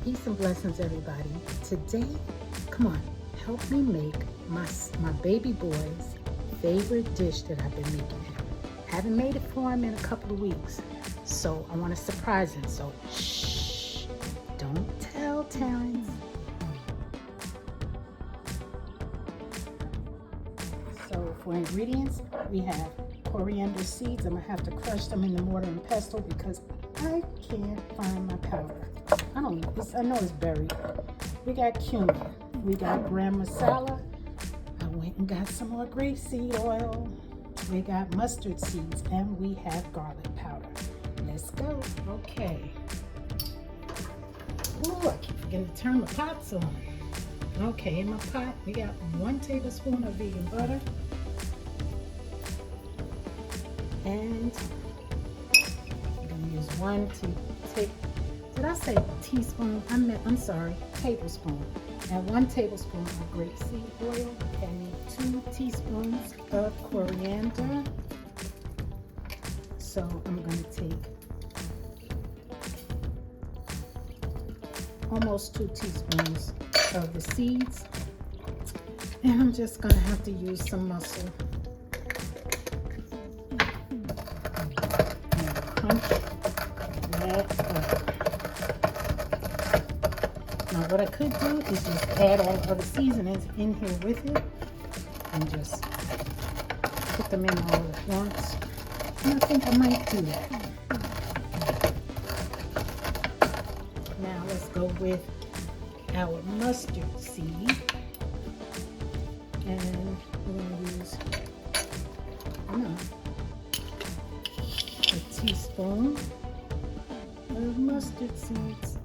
Peace and blessings, everybody. Today, come on, help me make my baby boy's favorite dish that I've been making him. Haven't made it for him in a couple of weeks, so I want to surprise him. So shh, don't tell Terrence. So for ingredients, we have coriander seeds. I'm gonna have to crush them in the mortar and pestle because I can't find my powder. I know it's buried. We got cumin. We got gram masala. I went and got some more grapeseed oil. We got mustard seeds, and we have garlic powder. Let's go. Okay. Ooh, I keep forgetting to turn my pots on. Okay, in my pot, we got 1 tablespoon of vegan butter. And I'm gonna use teaspoon? I'm sorry, tablespoon. And 1 tablespoon of grapeseed oil and 2 teaspoons of coriander. So I'm gonna take almost 2 teaspoons of the seeds. And I'm just gonna have to use some muscle. Now what I could do is just add all the other seasonings in here with it and just put them in all at once. And I think I might do that. Now let's go with our mustard seed. And we're going to use a teaspoon of mustard seeds.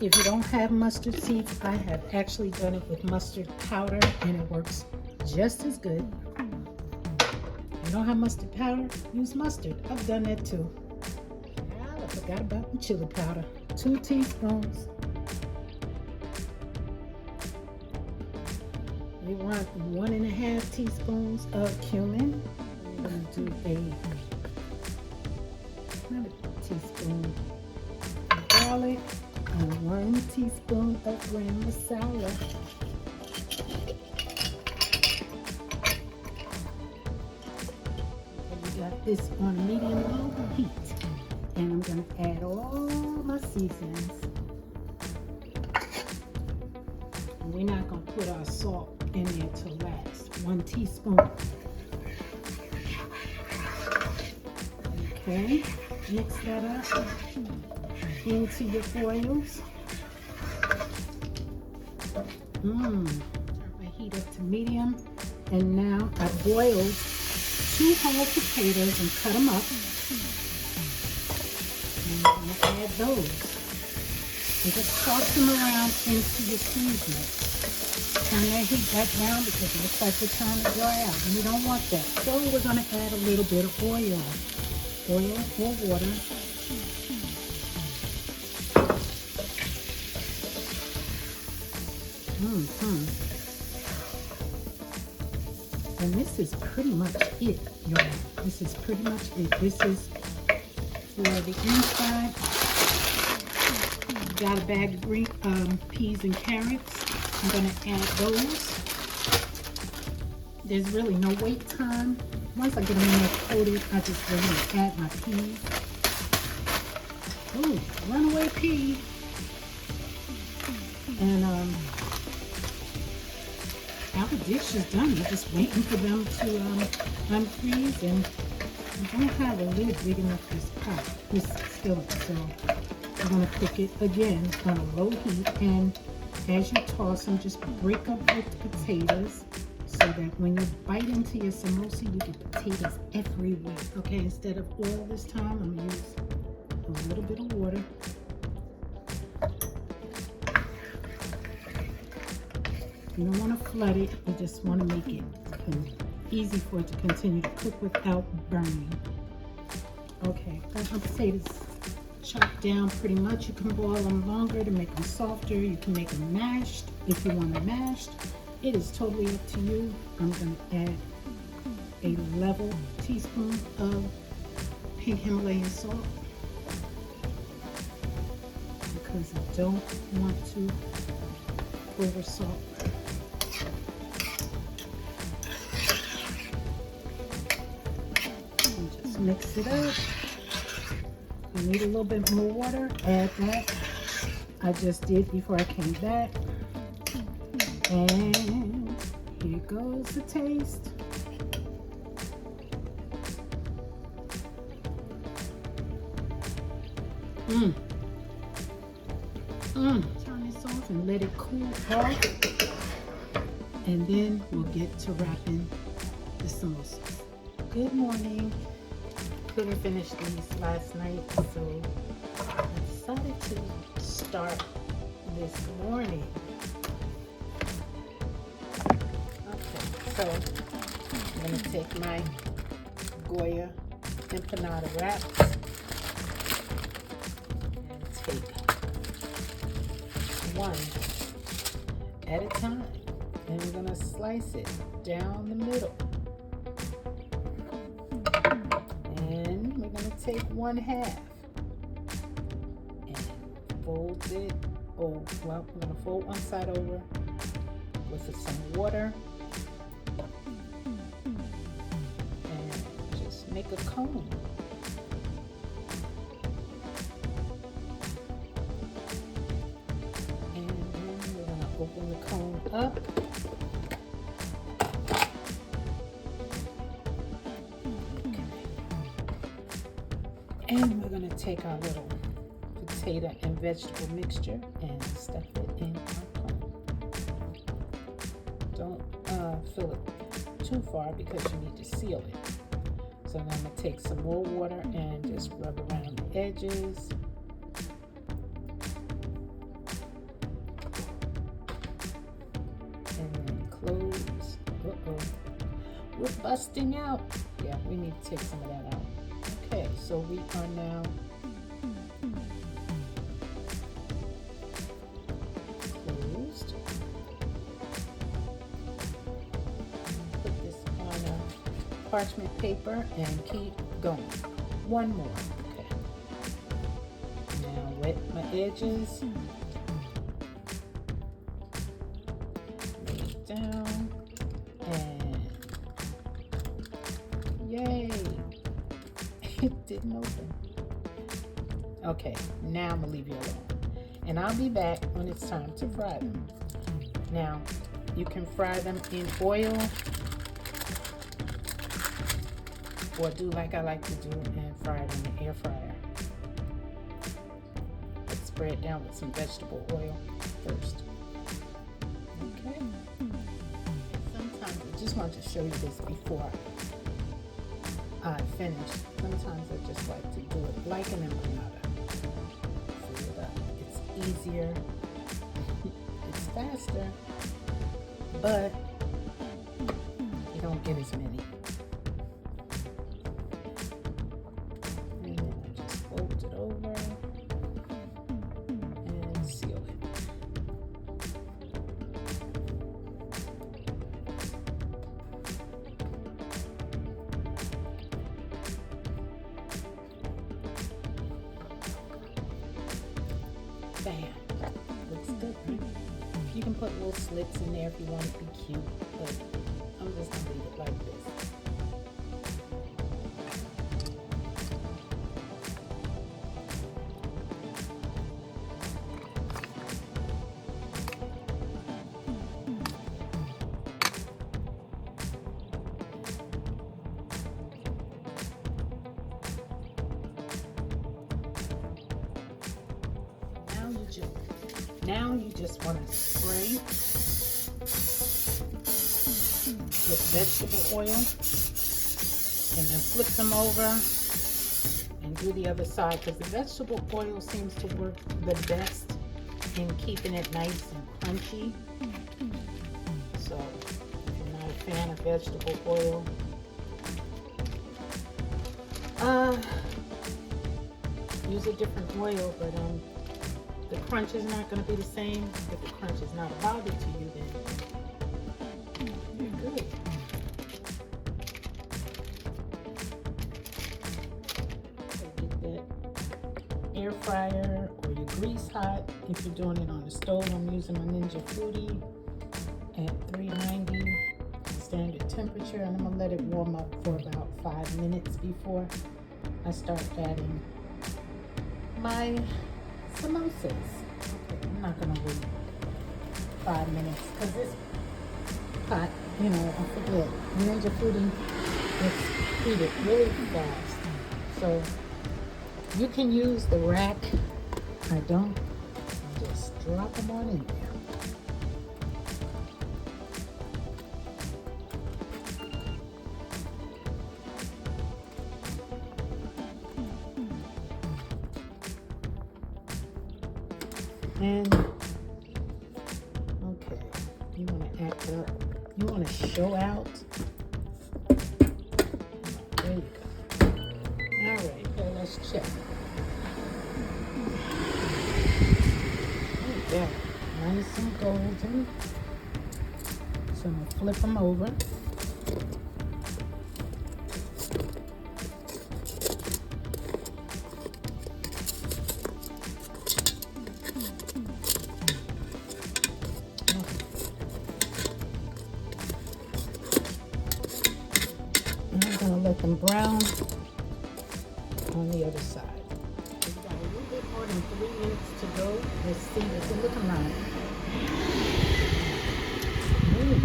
If you don't have mustard seeds, I have actually done it with mustard powder and it works just as good. If you don't have mustard powder, use mustard. I've done that too. I forgot about the chili powder. 2 teaspoons. We want 1.5 teaspoons of cumin. We're going to do another teaspoon of garlic. And 1 teaspoon of gram masala. We got this on medium-low heat. And I'm going to add all my seasonings. And we're not going to put our salt in there till last. 1 teaspoon. Okay, mix that up into your foils. Turn my heat up to medium. And now I boiled 2 whole potatoes and cut them up. And I'm going to add those. And just toss them around into your seasoning. Turn that heat back down because it looks like they're trying to dry out. And we don't want that. So we're going to add a little bit of oil. Oil or water. And this is pretty much it, y'all. This is pretty much it. This is for the inside. Got a bag of green peas and carrots. I'm going to add those. There's really no wait time. Once I get them in there coated, I just go ahead and add my peas. Ooh, runaway pea. And our dish is done. We're just waiting for them to unfreeze, and I don't have a lid big enough for this pot, this skillet, so I'm going to cook it again on a low heat. And as you toss them, just break up the potatoes so that when you bite into your samosa, you get potatoes everywhere. Okay, instead of oil this time, I'm going to use a little bit of water. You don't want to flood it, you just want to make it easy for it to continue to cook without burning. Okay, got my potatoes chopped down pretty much. You can boil them longer to make them softer. You can make them mashed if you want them mashed. It is totally up to you. I'm going to add a level teaspoon of pink Himalayan salt. because I don't want to over salt. And just mix it up. You need a little bit more water, add that. I just did before I came back. And here goes the taste. Turn this off and let it cool off. And then we'll get to wrapping the samosas. Good morning. Couldn't finish these last night, so I decided to start this morning. Okay, so I'm going to take my Goya empanada wraps and take one at a time. And we're going to slice it down the middle. And we're going to take one half and fold it. Oh, well, I'm going to fold one side over with some water. And just make a cone. And then we're going to open the cone up. And we're going to take our little potato and vegetable mixture and stuff it in our cone. Don't fill it too far because you need to seal it. So now I'm going to take some more water and just rub around the edges. And then close. Uh-oh. We're busting out. Yeah, we need to take some of that out. Okay, so we are now closed. Put this on a parchment paper and keep going. One more. Okay. Now wet my edges. Lay it down. And yay! It didn't open. Okay, now I'm gonna leave you alone. And I'll be back when it's time to fry them. Now, you can fry them in oil or do like I like to do and fry it in the air fryer. Let's spray it down with some vegetable oil first. Okay. Sometimes I just want to show you this before I finish. Sometimes I just like to do it like an empanada. Fill it up. It's easier. It's faster. But you don't get as many. And then I just fold it over and seal it. Bam. Looks good, right? You can put little slits in there if you want it to be cute, but I'm just going to leave it like this. Now you just want to spray with vegetable oil and then flip them over and do the other side, because the vegetable oil seems to work the best in keeping it nice and crunchy. So if you're not a fan of vegetable oil, use a different oil, but the crunch is not going to be the same. If the crunch is not a bother to you, then you're good. So get that air fryer or your grease hot. If you're doing it on the stove, I'm using my Ninja Foodie at 390 standard temperature, and I'm gonna let it warm up for about 5 minutes before I start adding my samosas. Okay, I'm not gonna wait 5 minutes because this pot, you know, I forget, Ninja Foodie gets heated really fast. So you can use the rack. I don't. I just drop them on in there. And okay, you want to act up. You want to show out. There you go. All right, so let's check. Yeah, nice and golden. So I'm gonna flip them over. And I'm gonna let them brown on the other side. We've got a little bit more than 3 minutes to go. Let's see what's it looking like. Ooh,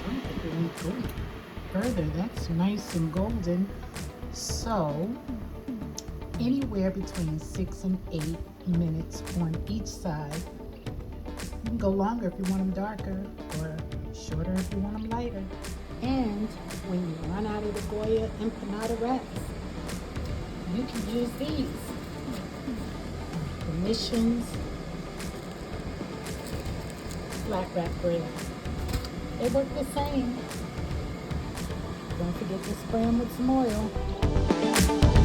I think it went good. Further, that's nice and golden. So, anywhere between 6 and 8 minutes on each side. You can go longer if you want them darker, or shorter if you want them lighter. And when you run out of the Goya empanada wraps, you can use these. The Missions flat wrap bread. They work the same. Don't forget to spray them with some oil.